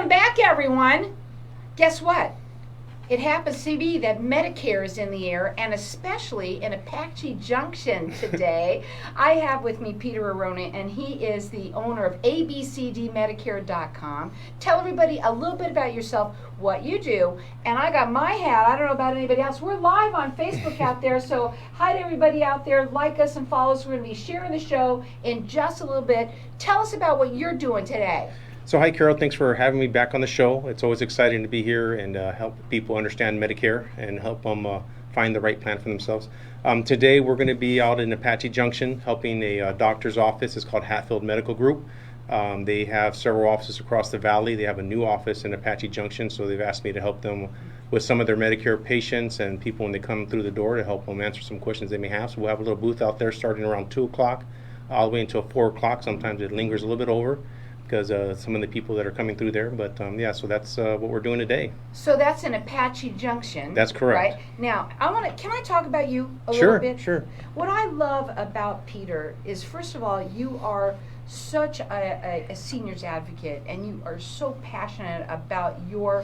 Welcome back, everyone. Guess what? It happens to be that Medicare is in the air, and especially in Apache Junction today. I have with me Peter Arona, and he is the owner of ABCDmedicare.com. Tell everybody a little bit about yourself, what you do, and I got my hat. I don't know about anybody else. We're live on Facebook out there, so hi to everybody out there. Like us and follow us. We're going to be sharing the show in just a little bit. Tell us about what you're doing today. So hi Carol, thanks for having me back on the show. It's always exciting to be here and help people understand Medicare and help them find the right plan for themselves. Today we're going to be out in Apache Junction helping a doctor's office. It's called Hatfield Medical Group. They have several offices across the valley. They have a new office in Apache Junction, so they've asked me to help them with some of their Medicare patients and people when they come through the door to help them answer some questions they may have. So we'll have a little booth out there starting around 2 o'clock all the way until 4 o'clock. Sometimes it lingers a little bit over, because some of the people that are coming through there. But yeah, so that's what we're doing today. So that's in Apache Junction. That's correct. Right? Now, can I talk about you a Sure, little bit? sure. What I love about Peter is, first of all, you are such a seniors advocate, and you are so passionate about your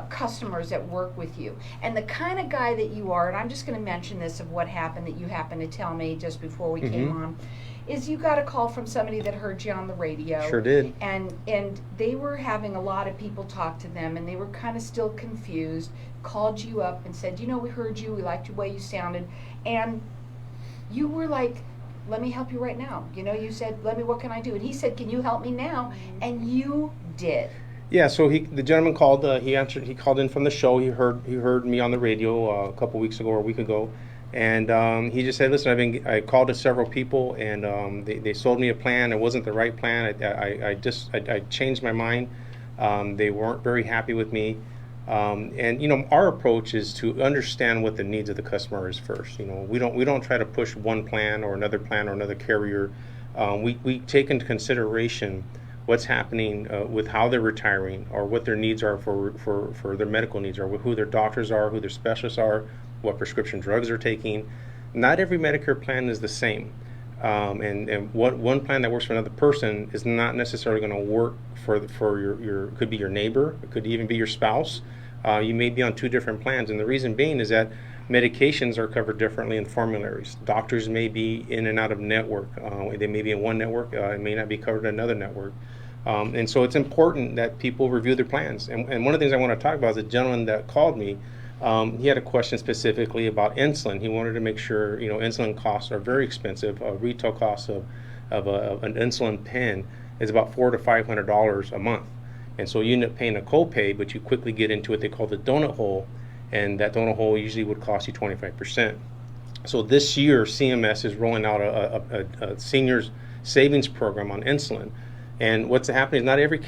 customers that work with you. And the kind of guy that you are, and I'm just going to mention this of what happened that you happened to tell me just before we came on, is you got a call from somebody that heard you on the radio. Sure did. And they were having a lot of people talk to them, and they were kind of still confused, called you up and said, you know, we heard you, we liked the way you sounded, and you were like, let me help you right now. You know, you said, what can I do? And he said, can you help me now? And you did. Yeah, so the gentleman called, he called in from the show. He heard me on the radio a couple weeks ago or a week ago. And he just said, listen, I called to several people, and they sold me a plan. It wasn't the right plan. I changed my mind. They weren't very happy with me. And you know, our approach is to understand what the needs of the customer is first. You know, we don't try to push one plan or another carrier. We take into consideration what's happening with how they're retiring, or what their needs are for their medical needs, or who their doctors are, who their specialists are, what prescription drugs they're taking. Not every Medicare plan is the same. And what one plan that works for another person is not necessarily going to work for your could be your neighbor, it could even be your spouse. You may be on two different plans, and the reason being is that medications are covered differently in formularies. Doctors may be in and out of network. They may be in one network, it may not be covered in another network. And so it's important that people review their plans. And one of the things I want to talk about is a gentleman that called me. He had a question specifically about insulin. He wanted to make sure, you know, insulin costs are very expensive. Retail cost of an insulin pen is about $400 to $500 a month. And so you end up paying a copay, but you quickly get into what they call the donut hole, and that donut hole usually would cost you 25%. So this year, CMS is rolling out a seniors savings program on insulin. And what's happening is not every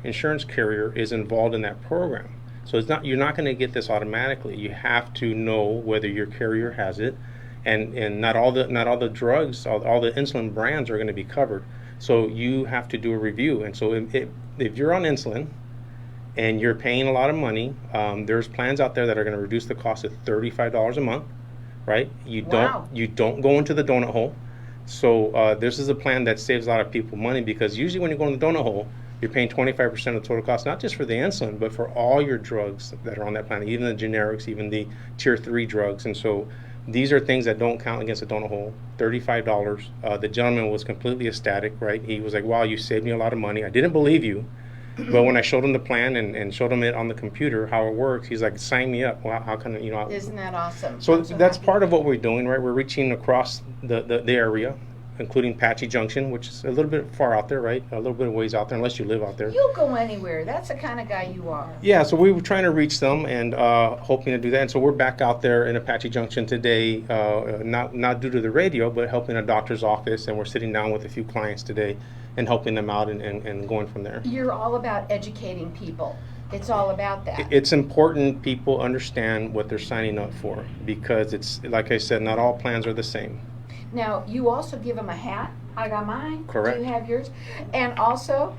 insurance carrier is involved in that program. So you're not going to get this automatically. You have to know whether your carrier has it, and not all the drugs, all the insulin brands are going to be covered. So you have to do a review. And so if you're on insulin and you're paying a lot of money, there's plans out there that are going to reduce the cost to $35 a month, right? You don't go into the donut hole. So this is a plan that saves a lot of people money, because usually when you go in the donut hole, you're paying 25% of the total cost, not just for the insulin, but for all your drugs that are on that plan, even the generics, even the tier 3 drugs. And so these are things that don't count against the donut hole. $35. The gentleman was completely ecstatic, right? He was like, wow, you saved me a lot of money. I didn't believe you. But when I showed him the plan and showed him it on the computer, how it works, he's like, sign me up. Well, how can, you know? Isn't that awesome? So that's part of what we're doing, right? We're reaching across the area, including Apache Junction, which is a little bit far out there, right? A little bit of ways out there, unless you live out there. You'll go anywhere. That's the kind of guy you are. Yeah, so we were trying to reach them and hoping to do that. And so we're back out there in Apache Junction today, not due to the radio, but helping a doctor's office. And we're sitting down with a few clients today and helping them out and going from there. You're all about educating people. It's all about that. It's important people understand what they're signing up for, because it's, like I said, not all plans are the same. Now, you also give them a hat. I got mine. Correct. Do you have yours? And also,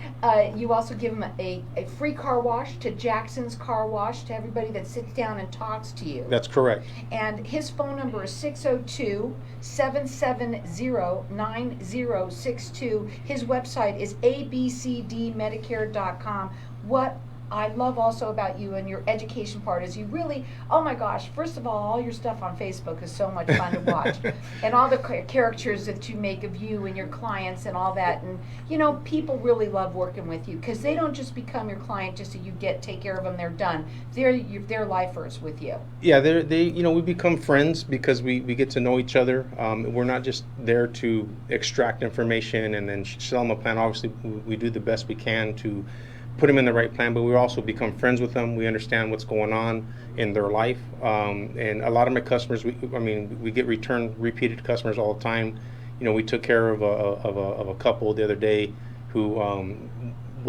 you also give them a free car wash to Jackson's Car Wash, to everybody that sits down and talks to you. That's correct. And his phone number is 602-770-9062. His website is abcdmedicare.com. what I love also about you and your education part is you really, oh my gosh, first of all your stuff on Facebook is so much fun to watch. And all the characters that you make of you and your clients and all that. And, you know, people really love working with you because they don't just become your client just so you take care of them, they're done. They're lifers with you. Yeah, we become friends because we get to know each other. We're not just there to extract information and then sell them a plan. Obviously, we do the best we can to put them in the right plan, but we also become friends with them. We understand what's going on in their life, and a lot of my customers, we get repeated customers all the time. You know, we took care of a couple the other day who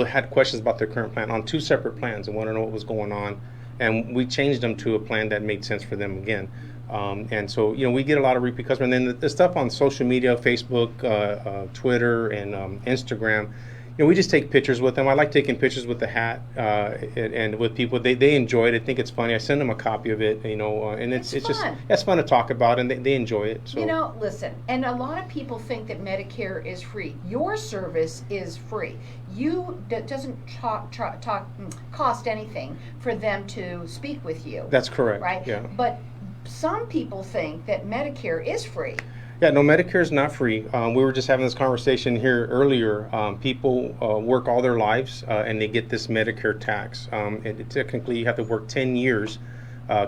had questions about their current plan on 2 separate plans and wanted to know what was going on, and we changed them to a plan that made sense for them again. And so, you know, we get a lot of repeat customers. And then the stuff on social media, Facebook, Twitter, and Instagram, you know, we just take pictures with them. I like taking pictures with the hat and with people. They enjoy it. I think it's funny. I send them a copy of it, you know, and it's just it's fun to talk about, and they enjoy it. So. You know, listen, and a lot of people think that Medicare is free. Your service is free. That doesn't cost anything for them to speak with you. That's correct. Right? Yeah. But some people think that Medicare is free. Yeah, no, Medicare is not free. We were just having this conversation here earlier. People work all their lives and they get this Medicare tax. Technically, you have to work 10 years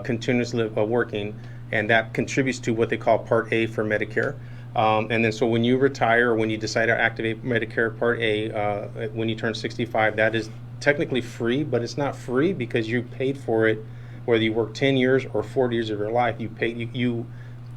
continuously working, and that contributes to what they call Part A for Medicare. And then so when you retire or when you decide to activate Medicare Part A, when you turn 65, that is technically free, but it's not free because you paid for it, whether you work 10 years or 40 years of your life, you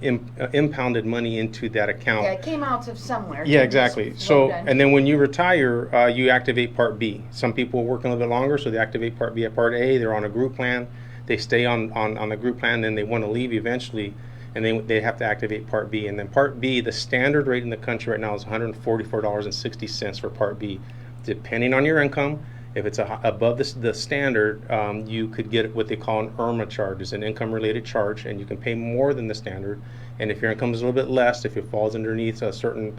impounded money into that account. Yeah, it came out of somewhere. Yeah, exactly. So, and then when you retire, you activate Part B. Some people work a little bit longer, so they activate Part B at Part A. They're on a group plan. They stay on the group plan, then they want to leave eventually, and they have to activate Part B. And then Part B, the standard rate in the country right now is $144.60 for Part B. Depending on your income, if it's above the standard, you could get what they call an IRMA charge. It's an income-related charge, and you can pay more than the standard. And if your income is a little bit less, if it falls underneath a certain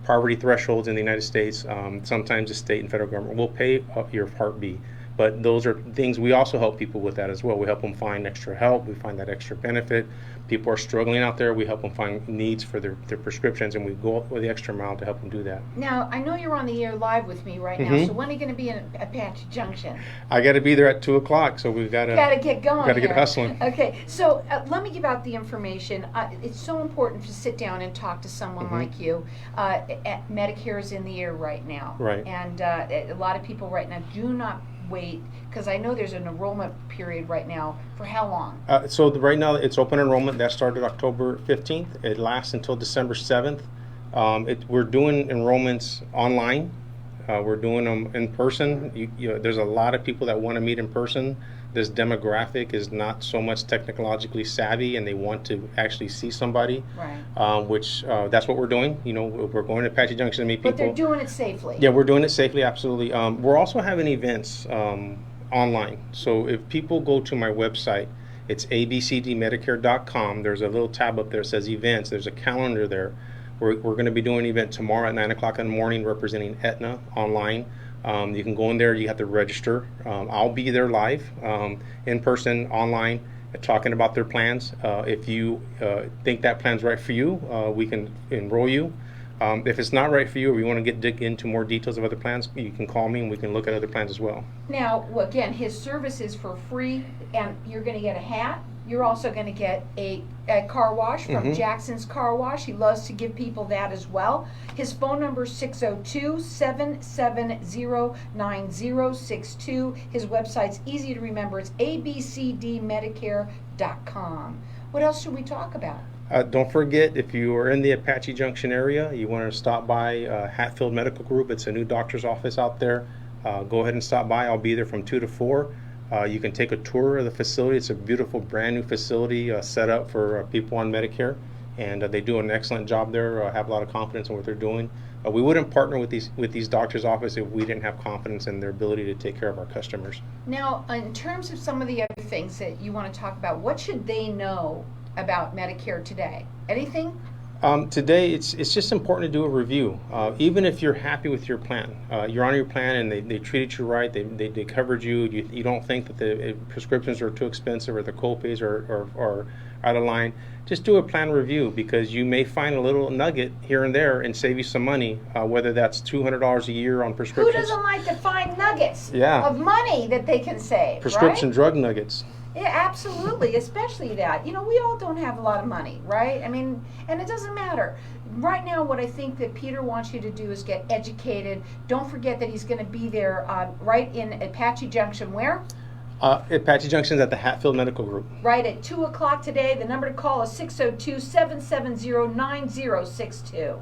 poverty thresholds in the United States, sometimes the state and federal government will pay your Part B. But those are things we also help people with that as well. We help them find extra help. We find that extra benefit. People are struggling out there. We help them find needs for their prescriptions, and we go with the extra mile to help them do that. Now, I know you're on the air live with me right now, so when are you going to be in Apache Junction? I got to be there at 2 o'clock, so we've got to get going. Got to get hustling. Okay, so let me give out the information. It's so important to sit down and talk to someone like you. Medicare is in the air right now. Right. And a lot of people right now do not wait, because I know there's an enrollment period right now. For how long? Right now it's open enrollment. That started October 15th. It lasts until December 7th. We're doing enrollments online. We're doing them in person. There's a lot of people that want to meet in person. This demographic is not so much technologically savvy, and they want to actually see somebody. Right. Which that's what we're doing. You know, we're going to Apache Junction to meet people. But they're doing it safely. Yeah, we're doing it safely, absolutely. We're also having events online. So if people go to my website, it's ABCDmedicare.com. There's a little tab up there that says events. There's a calendar there. We're going to be doing an event tomorrow at 9 o'clock in the morning representing Aetna online. You can go in there. You have to register. I'll be there live, in person, online, talking about their plans. If you think that plan's right for you, we can enroll you. If it's not right for you, or you want to dig into more details of other plans, you can call me and we can look at other plans as well. Now, again, his service is for free, and you're going to get a hat. You're also going to get a car wash from Jackson's Car Wash. He loves to give people that as well. His phone number is 602-770-9062. His website's easy to remember. It's ABCDmedicare.com. What else should we talk about? Don't forget, if you are in the Apache Junction area, you want to stop by Hatfield Medical Group. It's a new doctor's office out there. Go ahead and stop by. I'll be there from 2 to 4. You can take a tour of the facility. It's a beautiful, brand new facility set up for people on Medicare, and they do an excellent job there. Have a lot of confidence in what they're doing. We wouldn't partner with these doctors' office if we didn't have confidence in their ability to take care of our customers. Now, in terms of some of the other things that you want to talk about, what should they know about Medicare today? Anything? Today, it's just important to do a review. Even if you're happy with your plan, you're on your plan and they treated you right, they covered you, you don't think that the prescriptions are too expensive or the co-pays are out of line, just do a plan review, because you may find a little nugget here and there and save you some money, whether that's $200 a year on Who prescriptions. doesn't like to find nuggets Yeah. of money that they can save, Prescription right? drug nuggets. Yeah, absolutely, especially that. You know, we all don't have a lot of money, right? I mean, and it doesn't matter. Right now, what I think that Peter wants you to do is get educated. Don't forget that he's going to be there right in Apache Junction, where? Apache Junction is at the Hatfield Medical Group. Right at 2 o'clock today. The number to call is 602-770-9062.